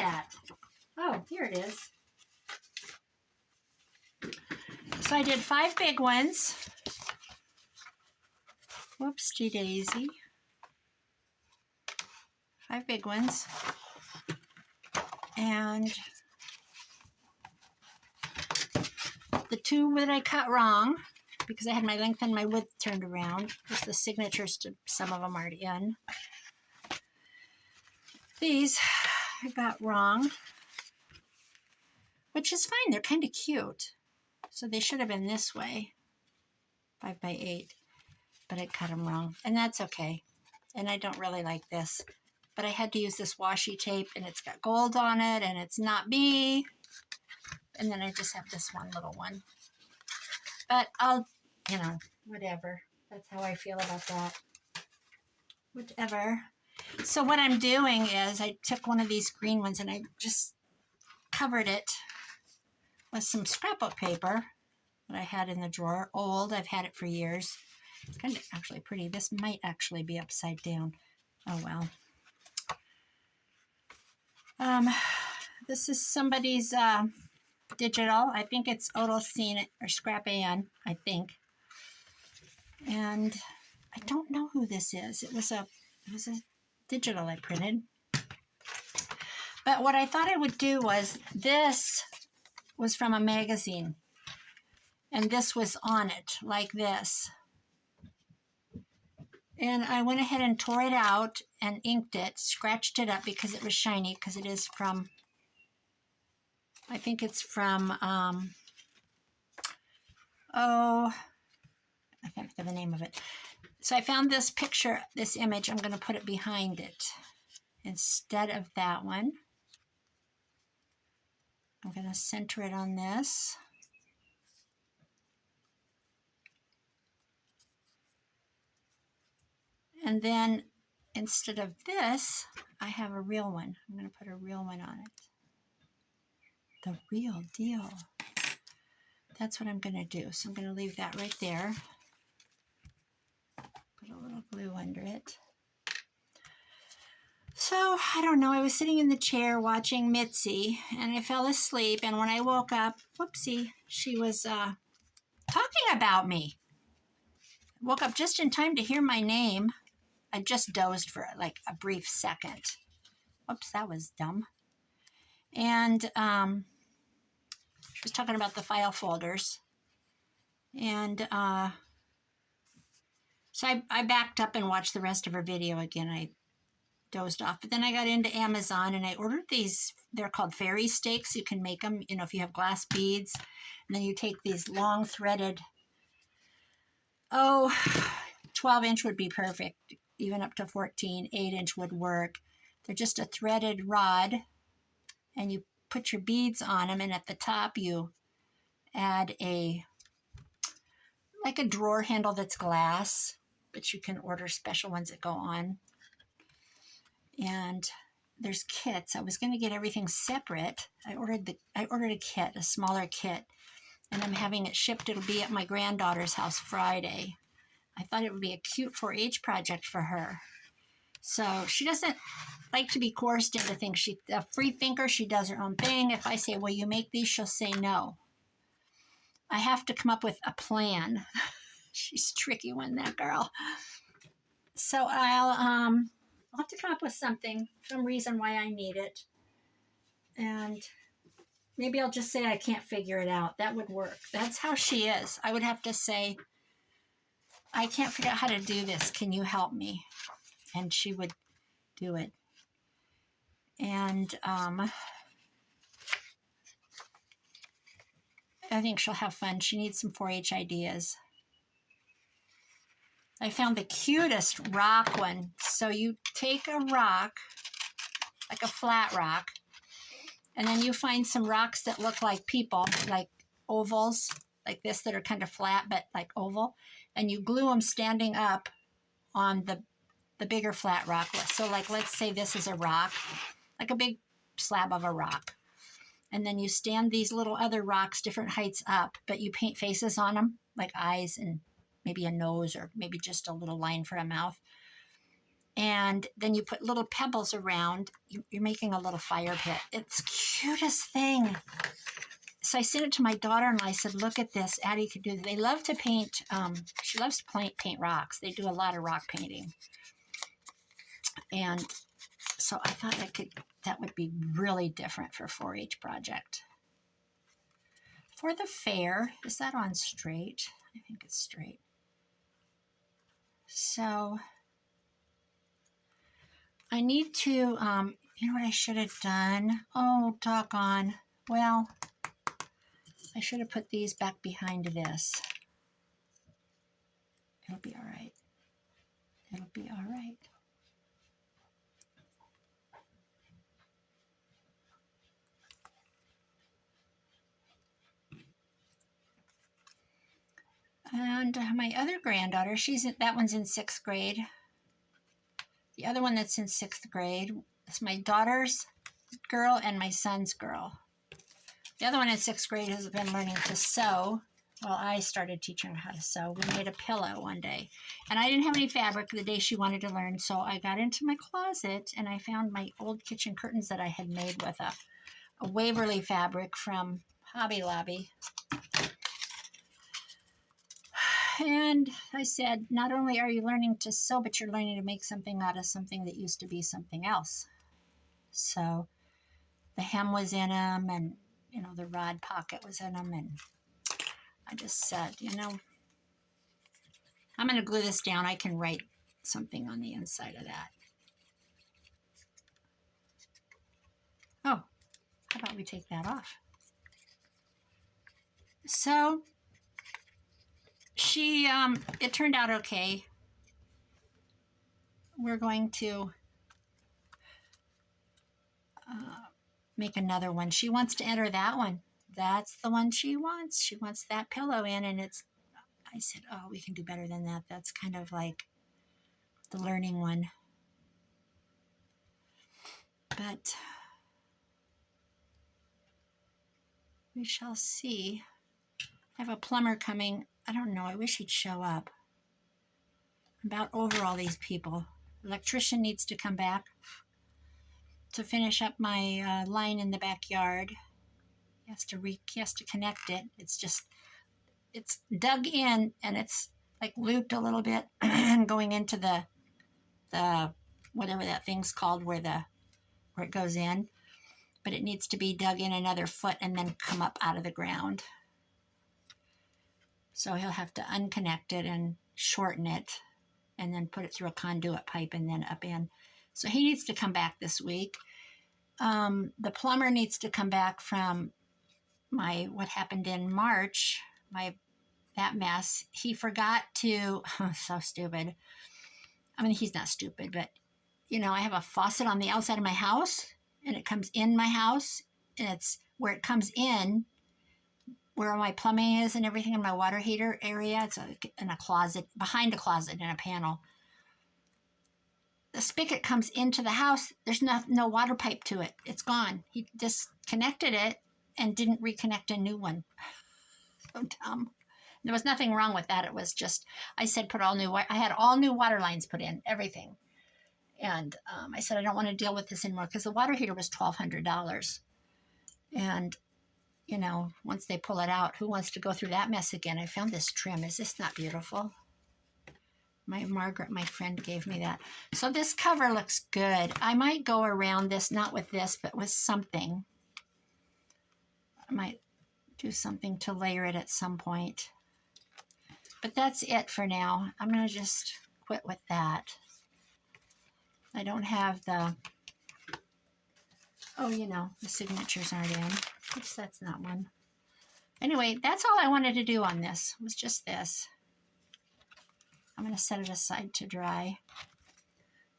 that? Oh, here it is. So I did 5 big ones. Whoopsie daisy. 5 big ones. And the 2 that I cut wrong, because I had my length and my width turned around, because the signatures to some of them aren't in. These I got wrong, which is fine. They're kind of cute. So they should have been this way, 5 by 8, but I cut them wrong, and that's okay. And I don't really like this, but I had to use this washi tape, and it's got gold on it, and it's not me. And then I just have this one little one. But I'll, whatever. That's how I feel about that. Whatever. So what I'm doing is I took one of these green ones and I just covered it with some scrapbook paper that I had in the drawer. Old. I've had it for years. It's kind of actually pretty. This might actually be upside down. Oh, well. This is somebody's digital. I think it's Odal Scene or Scrap Ann, I think. And I don't know who this is. It was a digital I printed. But what I thought I would do was, this was from a magazine. And this was on it, like this. And I went ahead and tore it out and inked it, scratched it up because it was shiny, because it is from, I think it's from, I can't think of the name of it. So I found this picture, this image. I'm going to put it behind it instead of that one. I'm going to center it on this. And then instead of this, I have a real one. I'm going to put a real one on it. The real deal. That's what I'm going to do. So I'm going to leave that right there. Put a little glue under it. So, I don't know, I was sitting in the chair watching Mitzi, and I fell asleep, and when I woke up, whoopsie, she was talking about me. I woke up just in time to hear my name. I just dozed for like a brief second. Whoops, that was dumb. And she was talking about the file folders. And so I backed up and watched the rest of her video again. I dozed off. But then I got into Amazon and I ordered these. They're called fairy stakes. You can make them, if you have glass beads. And then you take these long threaded, 12-inch would be perfect. Even up to 14, 8-inch would work. They're just a threaded rod. And you put your beads on them. And at the top you add like a drawer handle that's glass. But you can order special ones that go on. And there's kits. I was going to get everything separate. I ordered a kit, a smaller kit, and I'm having it shipped. It'll be at my granddaughter's house Friday. I thought it would be a cute 4-H project for her. So she doesn't like to be coerced into things. She's a free thinker. She does her own thing. If I say, will you make these? She'll say no. I have to come up with a plan. She's a tricky one, that girl. So I'll have to come up with some reason why I need it. And maybe I'll just say I can't figure it out. That would work. That's how she is. I would have to say, I can't figure out how to do this. Can you help me? And she would do it. And I think she'll have fun. She needs some 4-H ideas. I found the cutest rock one. So you take a rock, like a flat rock, and then you find some rocks that look like people, like ovals, like this, that are kind of flat, but like oval, and you glue them standing up on the bigger flat rock. So like, let's say this is a rock, like a big slab of a rock. And then you stand these little other rocks different heights up, but you paint faces on them, like eyes and maybe a nose or maybe just a little line for a mouth. and then you put little pebbles around. You're making a little fire pit. It's the cutest thing. So I sent it to my daughter-in-law. I said, look at this. Addie could do this. They love to paint. She loves to paint rocks. They do a lot of rock painting. And so I thought that would be really different for 4-H project. For the fair, is that on straight? I think it's straight. So I need to, you know what I should have done? Oh, doggone. Well, I should have put these back behind this. It'll be all right. It'll be all right. And my other granddaughter, that one's in 6th grade. The other one that's in 6th grade is my daughter's girl and my son's girl. The other one in 6th grade has been learning to sew. Well, I started teaching her how to sew. We made a pillow one day. And I didn't have any fabric the day she wanted to learn, so I got into my closet and I found my old kitchen curtains that I had made with a Waverly fabric from Hobby Lobby. And I said, not only are you learning to sew, but you're learning to make something out of something that used to be something else. So the hem was in them, and, you know, the rod pocket was in them. And I just said, you know, I'm going to glue this down. I can write something on the inside of that. Oh, how about we take that off? So it turned out okay. We're going to make another one. She wants to enter that one. That's the one she wants. She wants that pillow in, and I said, oh, we can do better than that. That's kind of like the learning one. But we shall see. I have a plumber coming. I don't know. I wish he'd show up. I'm about over all these people. Electrician needs to come back to finish up my line in the backyard. He has to connect it. It's dug in, and it's like looped a little bit and going into the whatever that thing's called where it goes in. But it needs to be dug in another foot and then come up out of the ground. So he'll have to unconnect it and shorten it and then put it through a conduit pipe and then up in. So he needs to come back this week. The plumber needs to come back from what happened in March, that mess. He forgot to, so stupid. I mean, he's not stupid, but, you know, I have a faucet on the outside of my house, and it comes in my house, and it's where it comes in, where my plumbing is and everything in my water heater area. It's in a closet, behind a closet in a panel. The spigot comes into the house. There's no water pipe to it. It's gone. He disconnected it and didn't reconnect a new one. So dumb. There was nothing wrong with that. It was just, I said, I had all new water lines put in, everything. And I said, I don't want to deal with this anymore because the water heater was $1,200. And, you know, once they pull it out, who wants to go through that mess again? I found this trim. Is this not beautiful? Margaret, my friend, gave me that. So this cover looks good. I might go around this, not with this, but with something. I might do something to layer it at some point. But that's it for now. I'm going to just quit with that. I don't have the signatures aren't in. Oops, that's not one. Anyway, that's all I wanted to do on this, was just this. I'm going to set it aside to dry.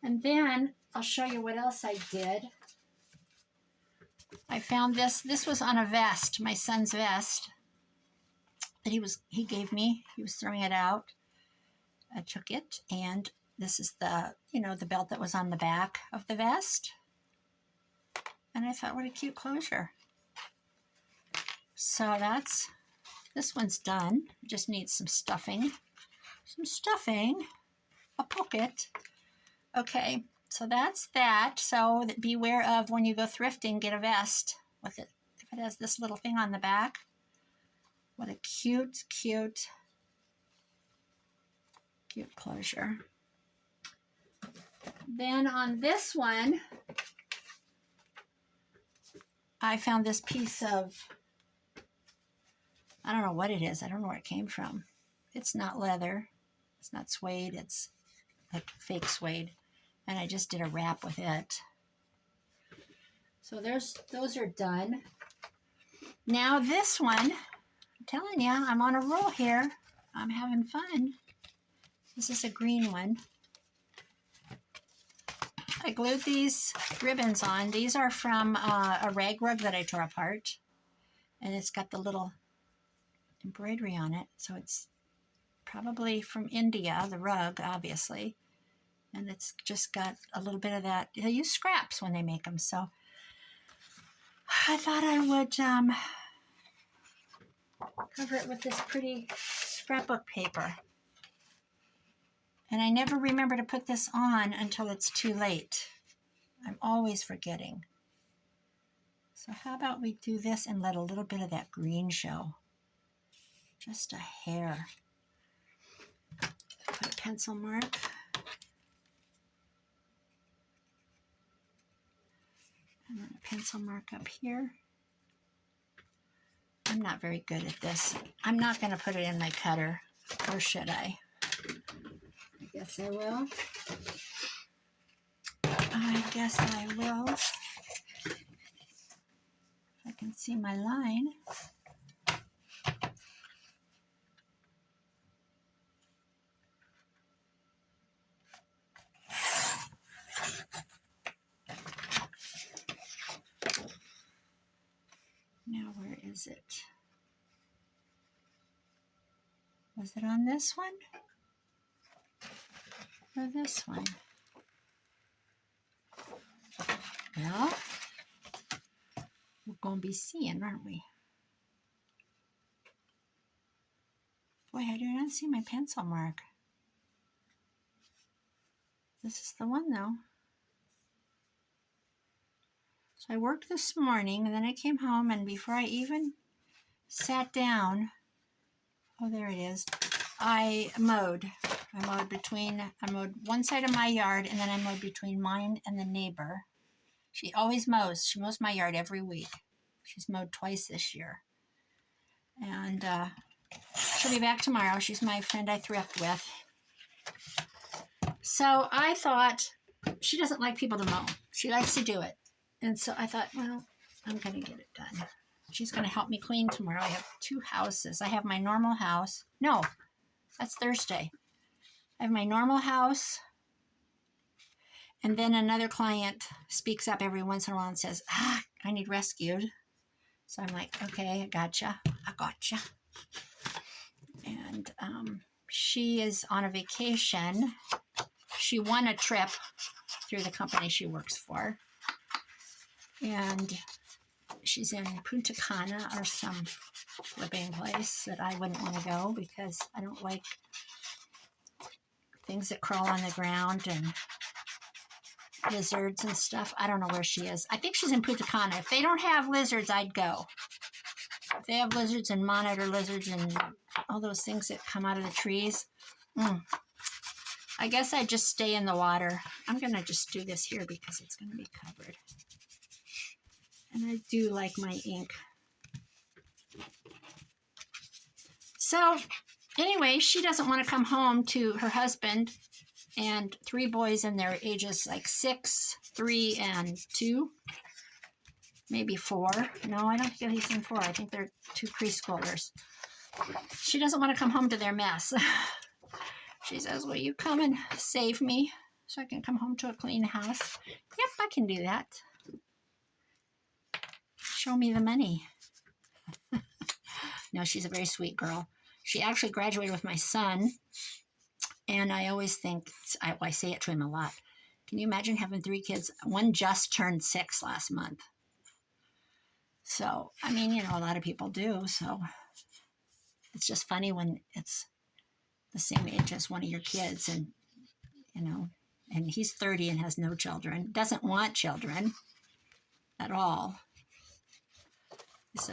And then I'll show you what else I did. I found this. This was on a vest, my son's vest, that he gave me. He was throwing it out. I took it, and this is the belt that was on the back of the vest. And I thought, what a cute closure. So this one's done. Just needs some stuffing. A pocket. Okay, so that's that. So beware of when you go thrifting, get a vest with it. If it has this little thing on the back. What a cute, cute, cute closure. Then on this one, I found this piece of, I don't know what it is. I don't know where it came from. It's not leather. It's not suede. It's like fake suede. And I just did a wrap with it. So those are done. Now this one, I'm telling you, I'm on a roll here. I'm having fun. This is a green one. I glued these ribbons on. These are from a rag rug that I tore apart. And it's got the little embroidery on it. So it's probably from India, the rug, obviously. And it's just got a little bit of that. They use scraps when they make them. So I thought I would cover it with this pretty scrapbook paper. And I never remember to put this on until it's too late. I'm always forgetting. So how about we do this and let a little bit of that green show? Just a hair. Put a pencil mark. And then a pencil mark up here. I'm not very good at this. I'm not going to put it in my cutter. Or should I? I guess I will. I guess I will. If I can see my line. Now where is it? Was it on this one? Or this one? Well, we're going to be seeing, aren't we? Boy, I do not see my pencil mark. This is the one, though. So I worked this morning, and then I came home, and before I even sat down, oh, there it is, I mowed. I mowed one side of my yard, and then I mowed between mine and the neighbor. She always mows. She mows my yard every week. She's mowed twice this year. And she'll be back tomorrow. She's my friend I thrift with. So I thought, she doesn't like people to mow. She likes to do it. And so I thought, well, I'm going to get it done. She's going to help me clean tomorrow. I have two houses. I have my normal house. No, that's Thursday. I have my normal house. And then another client speaks up every once in a while and says, I need rescued. So I'm like, okay, I gotcha. And she is on a vacation. She won a trip through the company she works for. And she's in Punta Cana or some flipping place that I wouldn't want to go because I don't like things that crawl on the ground and lizards and stuff. I don't know where she is. I think she's in Punta Cana. If they don't have lizards, I'd go. If they have lizards and monitor lizards and all those things that come out of the trees, I guess I'd just stay in the water. I'm going to just do this here because it's going to be covered. And I do like my ink. So anyway, she doesn't want to come home to her husband and three boys in their ages like 6, 3, and 2. Maybe 4. No, I don't think he's in 4. I think they're 2 preschoolers. She doesn't want to come home to their mess. She says, will you come and save me so I can come home to a clean house? Yep, I can do that. Show me the money. No, she's a very sweet girl. She actually graduated with my son. And I always think, I say it to him a lot. Can you imagine having 3 kids? One just turned 6 last month. So, I mean, a lot of people do. So it's just funny when it's the same age as one of your kids and, And he's 30 and has no children, doesn't want children at all. He's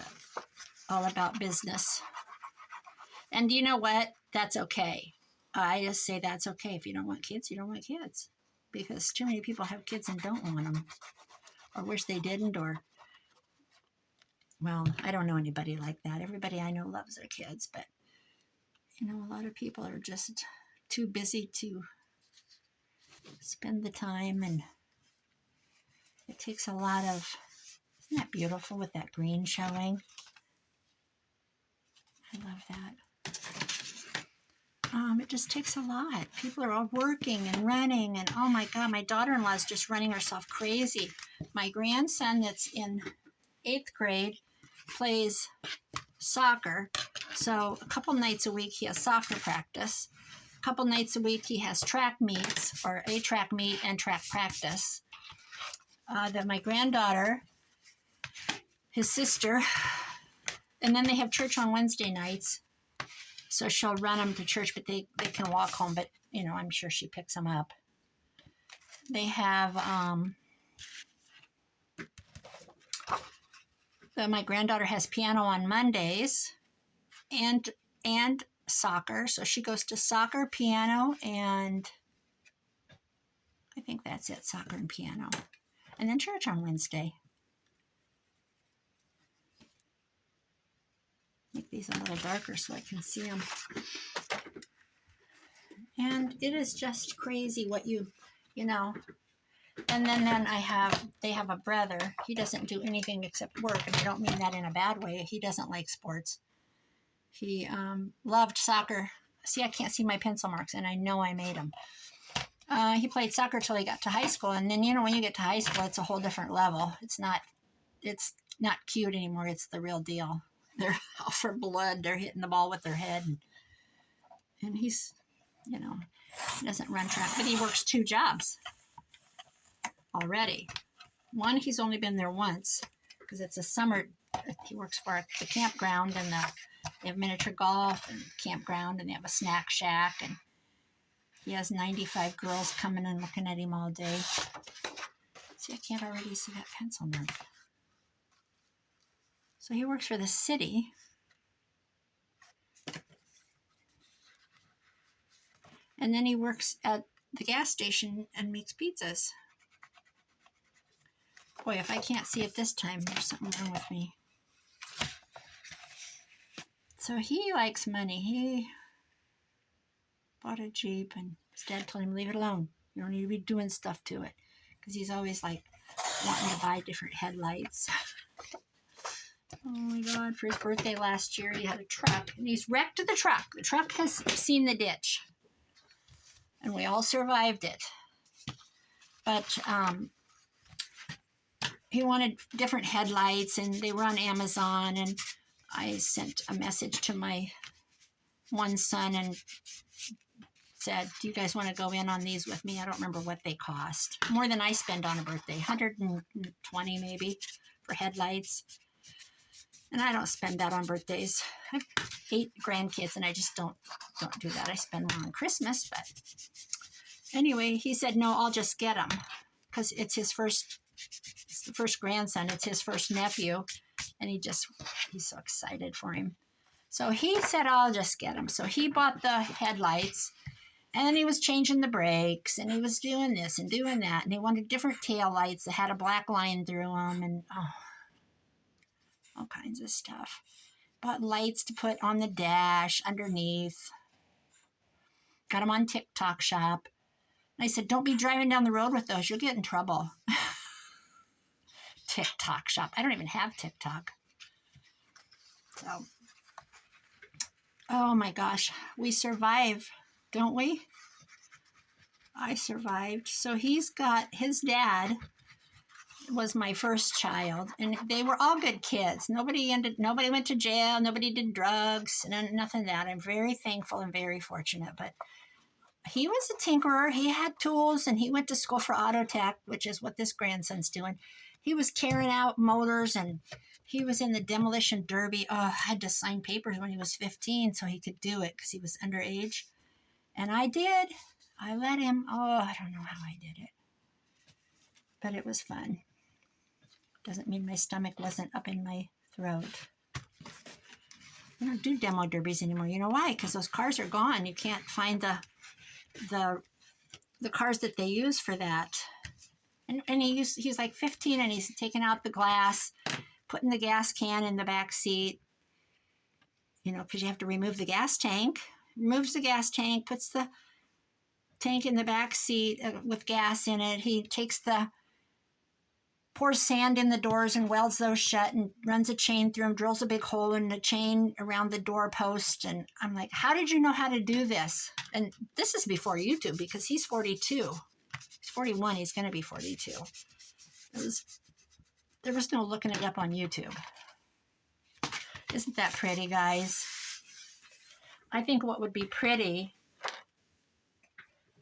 all about business. And you know what? That's okay. I just say that's okay. If you don't want kids, you don't want kids. Because too many people have kids and don't want them. Or wish they didn't, or, well, I don't know anybody like that. Everybody I know loves their kids, but, a lot of people are just too busy to spend the time, and it takes a lot of, isn't that beautiful with that green showing? I love that. It just takes a lot. People are all working and running, and oh my God, my daughter-in-law is just running herself crazy. My grandson that's in 8th grade plays soccer. So a couple nights a week he has soccer practice. A couple nights a week he has track meets, or a track meet and track practice. That my granddaughter, his sister, and then they have church on Wednesday nights. So she'll run them to church, but they can walk home. But, I'm sure she picks them up. They have, my granddaughter has piano on Mondays and soccer. So she goes to soccer, piano, and I think that's it, soccer and piano. And then church on Wednesday. Make these a little darker so I can see them. And it is just crazy what and then they have a brother. He doesn't do anything except work, and I don't mean that in a bad way. He doesn't like sports. He loved soccer. See, I can't see my pencil marks, and I know I made them. He played soccer till he got to high school, and then when you get to high school, it's a whole different level. It's not cute anymore. It's the real deal. They're out for blood. They're hitting the ball with their head, and he's, he doesn't run track, but he works 2 jobs already. One, he's only been there once because it's a summer. He works for the campground, and they have miniature golf and campground, and they have a snack shack, and he has 95 girls coming and looking at him all day. See, I can't already see that pencil mark. So he works for the city. And then he works at the gas station and makes pizzas. Boy, if I can't see it this time, there's something wrong with me. So he likes money. He bought a Jeep, and his dad told him, leave it alone. You don't need to be doing stuff to it. Because he's always like wanting to buy different headlights. Oh my God, for his birthday last year, he had a truck, and he's wrecked the truck. The truck has seen the ditch, and we all survived it. But he wanted different headlights, and they were on Amazon, and I sent a message to my one son and said, do you guys want to go in on these with me? I don't remember what they cost. More than I spend on a birthday, 120 maybe for headlights. And I don't spend that on birthdays. I have 8 grandkids, and I just don't do that. I spend more on Christmas, but anyway, he said, no, I'll just get them, because it's the first grandson. It's his first nephew, and he's so excited for him. So he said, I'll just get them. So he bought the headlights, and he was changing the brakes, and he was doing this and doing that, and he wanted different tail lights that had a black line through them, and all kinds of stuff. Bought lights to put on the dash underneath. Got them on TikTok shop. And I said, don't be driving down the road with those. You'll get in trouble. TikTok shop. I don't even have TikTok. So, oh my gosh. We survive, don't we? I survived. So he's got, his dad was my first child, and they were all good kids. Nobody went to jail, nobody did drugs, nothing of that. I'm very thankful and very fortunate. But he was a tinkerer. He had tools, and he went to school for auto tech, which is what this grandson's doing. He was tearing out motors, and he was in the demolition derby. I had to sign papers when he was 15 so he could do it because he was underage. And I did. I let him, oh, I don't know how I did it. But it was fun. Doesn't mean my stomach wasn't up in my throat. I don't do demo derbies anymore. You know why? Because those cars are gone. You can't find the cars that they use for that. And he's like 15 and he's taking out the glass, putting the gas can in the back seat, you know, because you have to remove the gas tank. Removes the gas tank, puts the tank in the back seat with gas in it. He pours sand in the doors and welds those shut and runs a chain through them, drills a big hole in the chain around the doorpost. And I'm like, how did you know how to do this? And this is before YouTube because he's 42. He's 41. He's going to be 42. There was no looking it up on YouTube. Isn't that pretty, guys? I think what would be pretty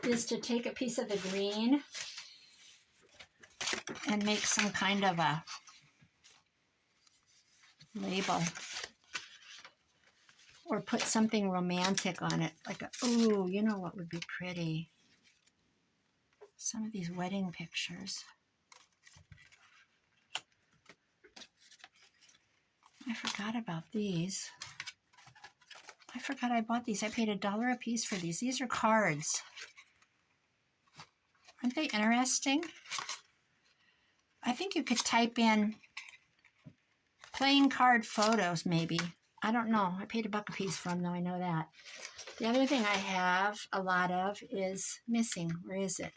is to take a piece of the green and make some kind of a label or put something romantic on it, like ooh, you know what would be pretty? Some of these wedding pictures. I forgot about these. I forgot I bought these. I paid $1 a piece for these. These are cards. Aren't they interesting? I think you could type in playing card photos, maybe. I don't know. I paid $1 a piece for them, though. I know that. The other thing I have a lot of is missing. Where is it?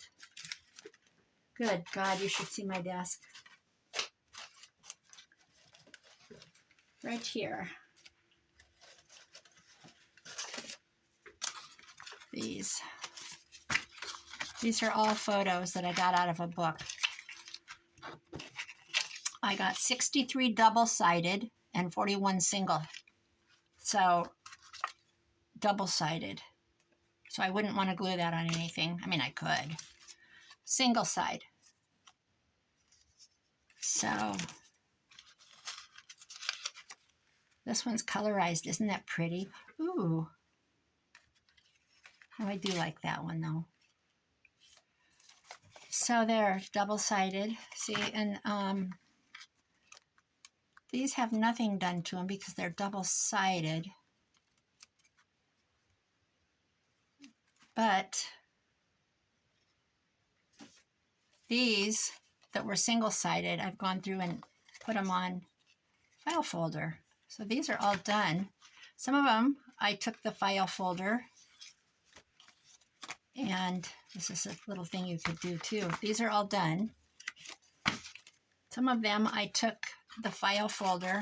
Good God, you should see my desk. Right here. These are all photos that I got out of a book. I got 63 double-sided and 41 single. So, double-sided. So I wouldn't want to glue that on anything. I mean, I could. Single side. So, this one's colorized. Isn't that pretty? Ooh. Oh, I do like that one, though. So they're double-sided. See, and these have nothing done to them because they're double-sided. But these that were single-sided, I've gone through and put them on file folder. So these are all done. Some of them, I took the file folder, and this is a little thing you could do too. These are all done. Some of them, I took the file folder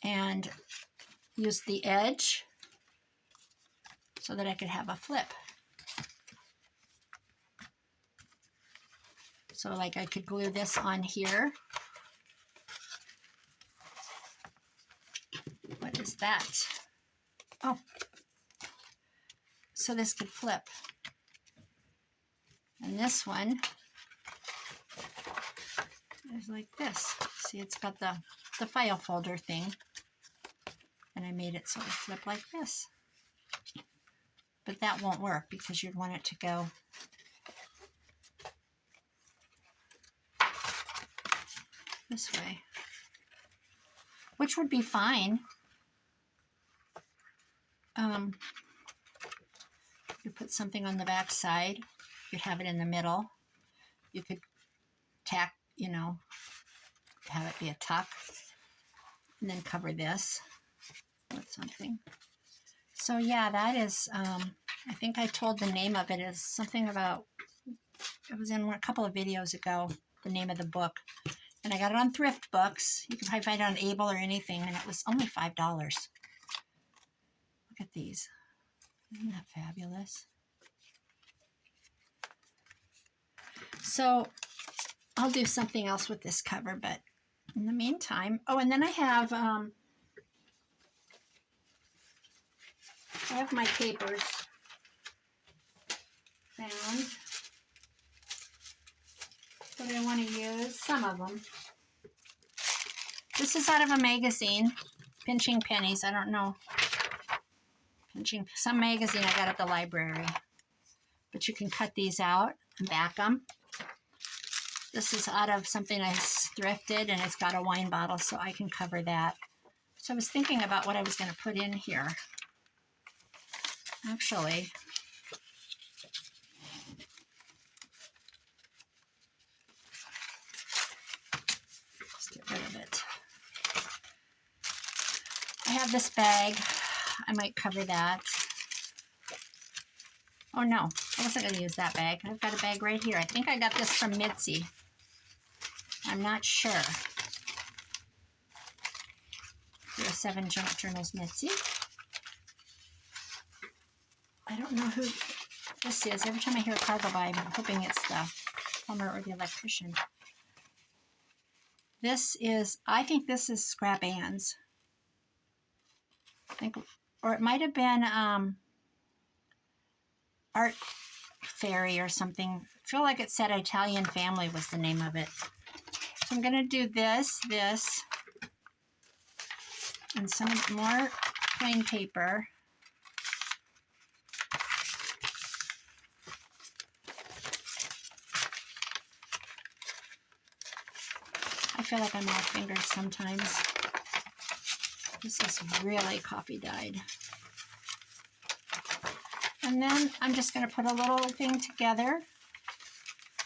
and used the edge so that I could have a flip. So like I could glue this on here. What is that? Oh, so this could flip. And this one is like this. See, it's got the file folder thing. And I made it so it flip like this. But that won't work because you'd want it to go this way, which would be fine. You put something on the back side, you'd have it in the middle. You could tack, you know, have it be a tuck, and then cover this with something. So yeah, that is, I think I told the name of it is something about, it was in a couple of videos ago, the name of the book. And I got it on Thrift Books. You can probably find it on Able or anything, and it was only $5. Look at these. Isn't that fabulous? So I'll do something else with this cover, but in the meantime, oh, and then I have my papers found that I want to use, some of them. This is out of a magazine, Pinching Pennies. I don't know. Some magazine I got at the library. But you can cut these out and back them. This is out of something I thrifted, and it's got a wine bottle, so I can cover that. So I was thinking about what I was going to put in here. Actually, let's get rid of it. I have this bag. I might cover that. Oh no, I wasn't going to use that bag. I've got a bag right here. I think I got this from Mitzi. I'm not sure. Here are 7 Junk Journals, Mitzi. I don't know who this is. Every time I hear a car go by, I'm hoping it's the plumber or the electrician. This is, I think this is Scrap Ann's. I think, or it might have been Art Fairy or something. I feel like it said Italian Family was the name of it. So I'm going to do this, and some more plain paper. I feel like I'm off fingers sometimes. This is really coffee dyed. And then I'm just going to put a little thing together.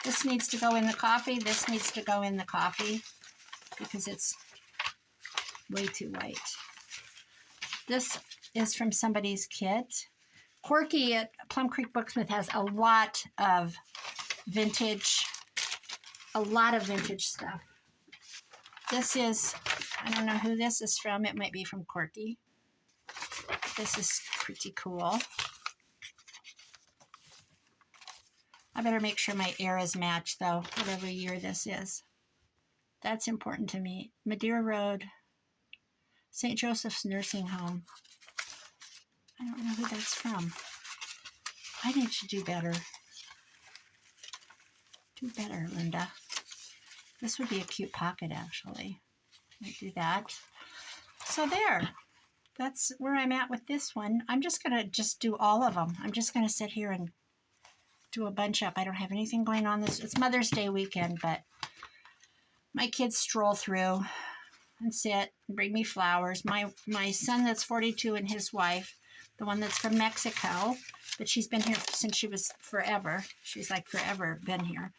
This needs to go in the coffee. This needs to go in the coffee because it's way too white. This is from somebody's kit. Corky at Plum Creek Booksmith has a lot of vintage stuff. This is, I don't know who this is from. It might be from Corky. This is pretty cool. I better make sure my eras match, though, whatever year this is. That's important to me. Madeira Road, St. Joseph's Nursing Home. I don't know who that's from. I need to do better. Do better, Linda. This would be a cute pocket, actually. Might do that. So there. That's where I'm at with this one. I'm just going to do all of them. I'm just going to sit here and do a bunch up. I don't have anything going on this. It's Mother's Day weekend, but my kids stroll through and sit and bring me flowers. My son that's 42 and his wife, the one that's from Mexico, but she's been here since she was forever. She's like forever been here.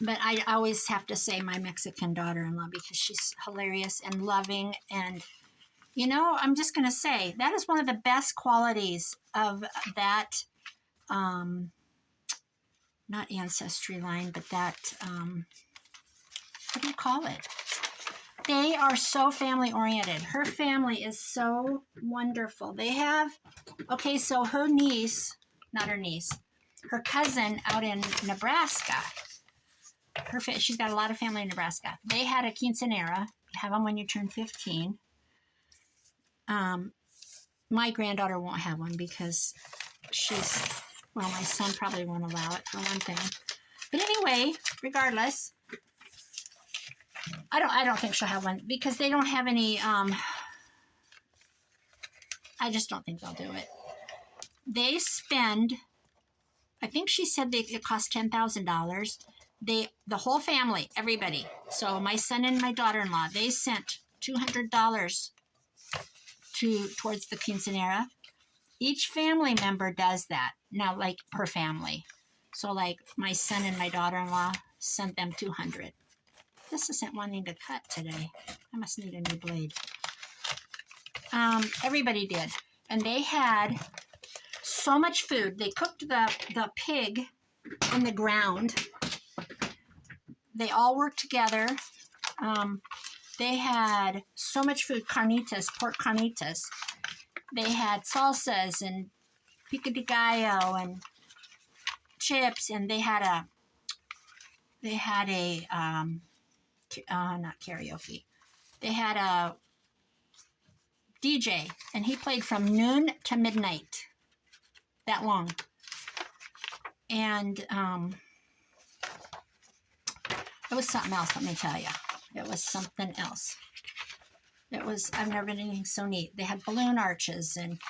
But I always have to say my Mexican daughter-in-law because she's hilarious and loving. And, you know, I'm just going to say that is one of the best qualities of that, not ancestry line, but that, what do you call it? They are so family-oriented. Her family is so wonderful. They have, okay, so her niece, not her niece, her cousin out in Nebraska, she's got a lot of family in Nebraska. They had a quinceanera. You have them when you turn 15. My granddaughter won't have one because well, my son probably won't allow it for one thing. But anyway, regardless, I don't think she'll have one because they don't have any, I just don't think they'll do it. They spend, I think she said it cost $10,000. The whole family, everybody. So my son and my daughter-in-law, they sent $200 towards the quinceanera. Each family member does that. Now, like per family. So like my son and my daughter-in-law sent them $200. This isn't wanting to cut today. I must need a new blade. Everybody did. And they had so much food. They cooked the pig in the ground. They all worked together. They had so much food, carnitas, pork carnitas. They had salsas and pico de gallo and chips, and they had a not karaoke. They had a DJ, and he played from noon to midnight, that long. And it was something else, let me tell you. It was something else. I've never been anything so neat. They had balloon arches, and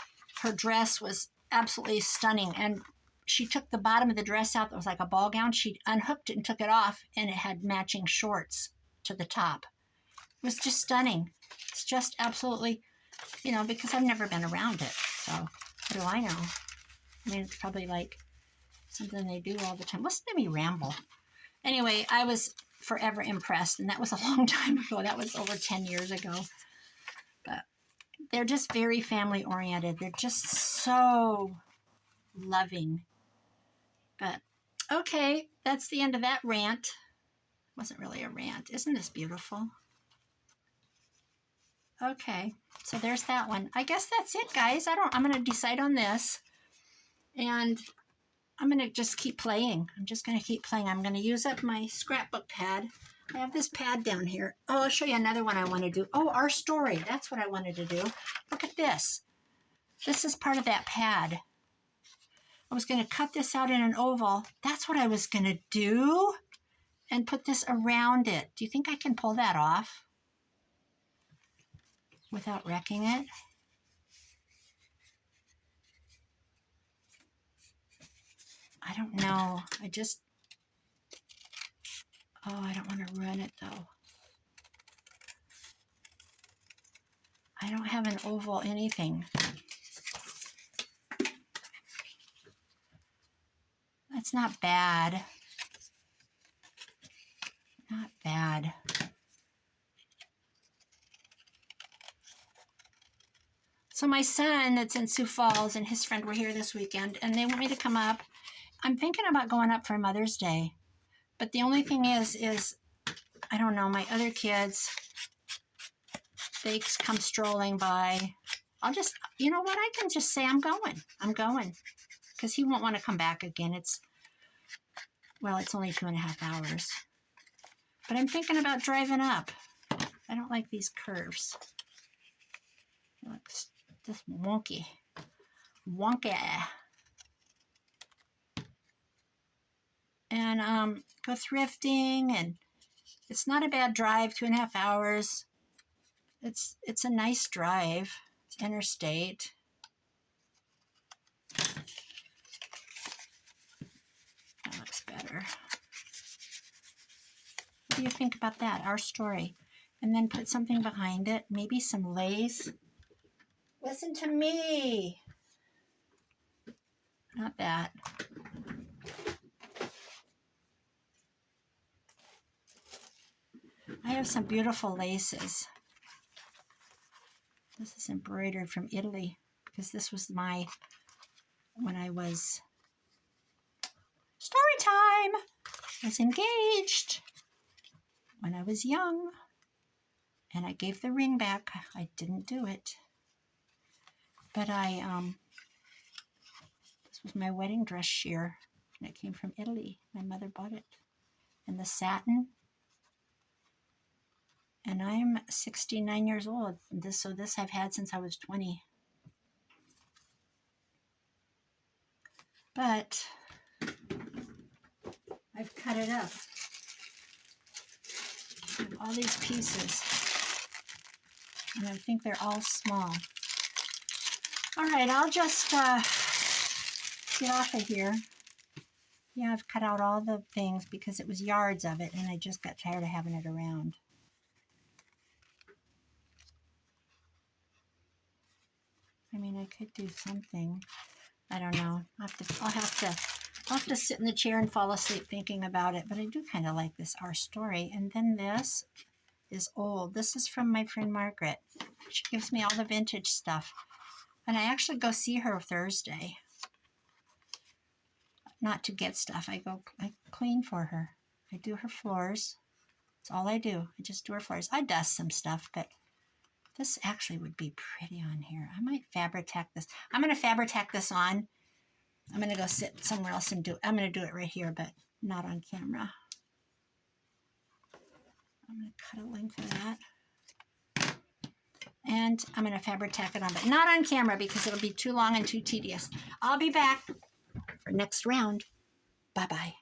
her dress was absolutely stunning. And she took the bottom of the dress out that was like a ball gown. She unhooked it and took it off, and it had matching shorts to the top. It was just stunning. It's just absolutely, because I've never been around it. So what do I know? I mean, it's probably like something they do all the time. Listen to me ramble. Anyway, I was forever impressed, and that was a long time ago. That was over 10 years ago. But they're just very family oriented. They're just so loving. But okay, that's the end of that rant. It wasn't really a rant. Isn't this beautiful? Okay, so there's that one. I guess that's it, guys. I'm going to decide on this, and I'm going to just keep playing. I'm just going to keep playing. I'm going to use up my scrapbook pad. I have this pad down here. Oh, I'll show you another one I want to do. Oh, our story. That's what I wanted to do. Look at this. This is part of that pad. I was going to cut this out in an oval. That's what I was going to do, and put this around it. Do you think I can pull that off without wrecking it? I don't know. I don't want to ruin it though. I don't have an oval anything. That's not bad. Not bad. So my son that's in Sioux Falls and his friend were here this weekend, and they want me to come up. I'm thinking about going up for Mother's Day. But the only thing is I don't know, my other kids, they come strolling by. I'll just, you know what, I can just say I'm going. Because he won't want to come back again. It's only 2.5 hours. But I'm thinking about driving up. I don't like these curves. It looks just wonky. And go thrifting, and it's not a bad drive, 2.5 hours. It's a nice drive. It's interstate. That looks better. What do you think about that? Our story. And then put something behind it. Maybe some lace. Listen to me. Not that. I have some beautiful laces. This is embroidered from Italy, because this was when I was, story time, I was engaged when I was young, and I gave the ring back. I didn't do it, but this was my wedding dress sheer, and it came from Italy. My mother bought it, and the satin. And I'm 69 years old. This I've had since I was 20. But I've cut it up. All these pieces. And I think they're all small. All right, I'll just get off of here. Yeah, I've cut out all the things because it was yards of it, and I just got tired of having it around. I mean, I could do something. I don't know. I'll have to sit in the chair and fall asleep thinking about it. But I do kind of like this Our Story. And then this is old. This is from my friend Margaret. She gives me all the vintage stuff. And I actually go see her Thursday. Not to get stuff. I clean for her. I do her floors. That's all I do. I just do her floors. I dust some stuff, but this actually would be pretty on here. I might Fabri-Tac this. I'm going to Fabri-Tac this on. I'm going to go sit somewhere else and I'm going to do it right here, but not on camera. I'm going to cut a length of that. And I'm going to Fabri-Tac it on, but not on camera because it'll be too long and too tedious. I'll be back for next round. Bye-bye.